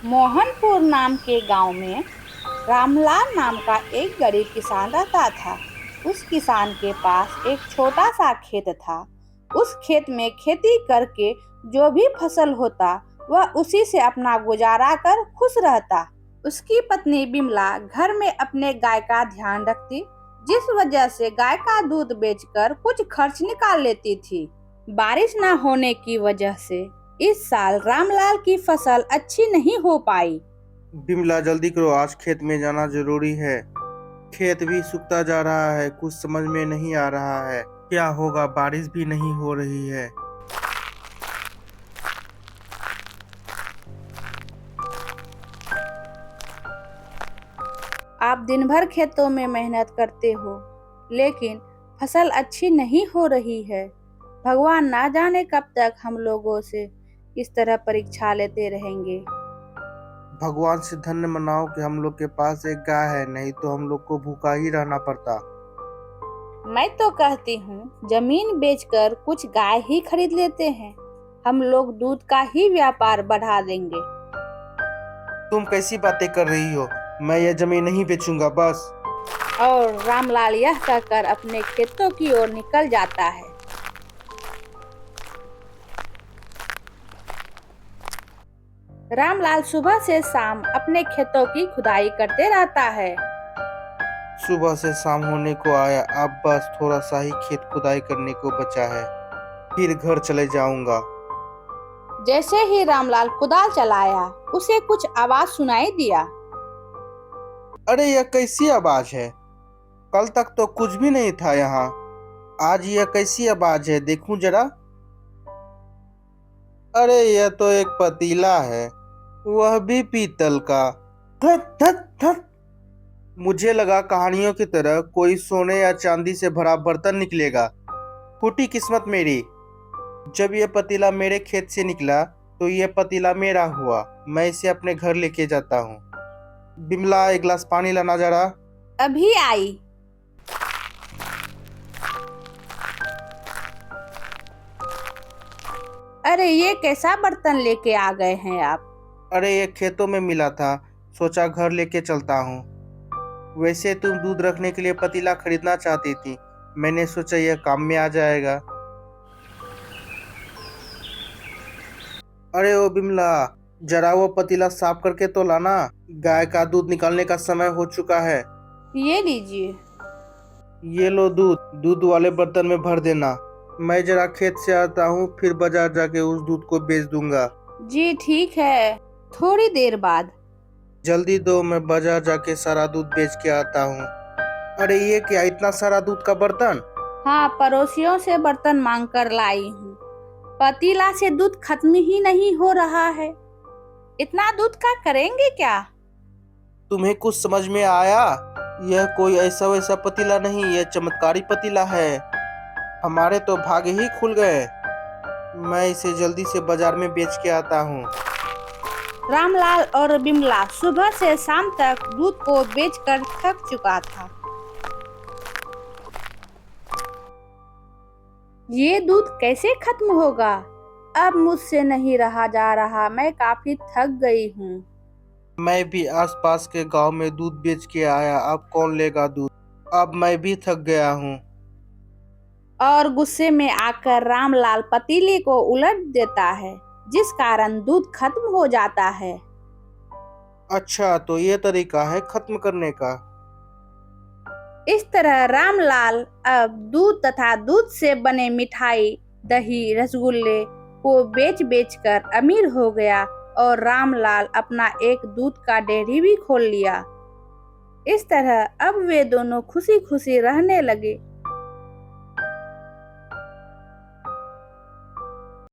मोहनपुर नाम के गांव में रामलाल नाम का एक गरीब किसान रहता था। उस किसान के पास एक छोटा सा खेत था। उस खेत में खेती करके जो भी फसल होता वह उसी से अपना गुजारा कर खुश रहता। उसकी पत्नी बिमला घर में अपने गाय का ध्यान रखती, जिस वजह से गाय का दूध बेचकर कुछ खर्च निकाल लेती थी। बारिश न होने की वजह से इस साल रामलाल की फसल अच्छी नहीं हो पाई। बिमला जल्दी करो, आज खेत में जाना जरूरी है। खेत भी सूखता जा रहा है, कुछ समझ में नहीं आ रहा है क्या होगा, बारिश भी नहीं हो रही है। आप दिन भर खेतों में मेहनत करते हो, लेकिन फसल अच्छी नहीं हो रही है। भगवान ना जाने कब तक हम लोगों से इस तरह परीक्षा लेते रहेंगे। भगवान से धन्य मनाओ कि हम लोग के पास एक गाय है, नहीं तो हम लोग को भूखा ही रहना पड़ता। मैं तो कहती हूँ जमीन बेचकर कुछ गाय ही खरीद लेते हैं। हम लोग दूध का ही व्यापार बढ़ा देंगे। तुम कैसी बातें कर रही हो? मैं ये जमीन नहीं बेचूंगा बस। और रामलाल यह कहकर अपने खेतों की ओर निकल जाता है। रामलाल सुबह से शाम अपने खेतों की खुदाई करते रहता है। सुबह से शाम होने को आया, अब बस थोड़ा सा ही खेत खुदाई करने को बचा है, फिर घर चले जाऊंगा। जैसे ही रामलाल कुदाल चलाया, उसे कुछ आवाज सुनाई दिया। अरे यह कैसी आवाज है? कल तक तो कुछ भी नहीं था यहाँ, आज यह कैसी आवाज है? देखूं जरा। अरे यह तो एक पतीला है, वह भी पीतल का। धत धत धत। मुझे लगा कहानियों की तरह कोई सोने या चांदी से भरा बर्तन निकलेगा। फूटी किस्मत मेरी। जब यह पतीला मेरे खेत से निकला तो यह पतीला मेरा हुआ। मैं इसे अपने घर लेके जाता हूँ। बिमला, एक गिलास पानी लाना जरा। अभी आई। अरे ये कैसा बर्तन लेके आ गए हैं आप? अरे ये खेतों में मिला था, सोचा घर लेके चलता हूँ। वैसे तुम दूध रखने के लिए पतीला खरीदना चाहती थी, मैंने सोचा यह काम में आ जाएगा। अरे ओ बिमला, जरा वो पतीला साफ करके तो लाना। गाय का दूध निकालने का समय हो चुका है। ये लीजिए। ये लो दूध, दूध वाले बर्तन में भर देना। मैं जरा खेत से आता हूँ, फिर बाजार जाके उस दूध को बेच दूंगा। जी ठीक है, थोड़ी देर बाद। जल्दी दो, मैं बाजार जाके सारा दूध बेच के आता हूँ। अरे ये क्या, इतना सारा दूध का बर्तन? हाँ, पड़ोसियों से बर्तन मांग कर लाई हूँ। पतीला से दूध खत्म ही नहीं हो रहा है। इतना दूध का करेंगे क्या? तुम्हें कुछ समझ में आया? यह कोई ऐसा वैसा पतीला नहीं, यह चमत्कारी पतीला है। हमारे तो भाग ही खुल गए। मैं इसे जल्दी से बाजार में बेच के आता हूँ। रामलाल और बिमला सुबह से शाम तक दूध को बेचकर थक चुका था। ये दूध कैसे खत्म होगा? अब मुझसे नहीं रहा जा रहा, मैं काफी थक गई हूँ। मैं भी आसपास के गांव में दूध बेच के आया, अब कौन लेगा दूध? अब मैं भी थक गया हूँ। और गुस्से में आकर रामलाल पतीले को उलट देता है, जिस कारण दूध खत्म हो जाता है। अच्छा, तो ये तरीका है खत्म करने का। इस तरह रामलाल अब दूध तथा दूध से बने मिठाई, दही, रसगुल्ले को बेच बेच कर अमीर हो गया और रामलाल अपना एक दूध का डेयरी भी खोल लिया। इस तरह अब वे दोनों खुशी खुशी रहने लगे।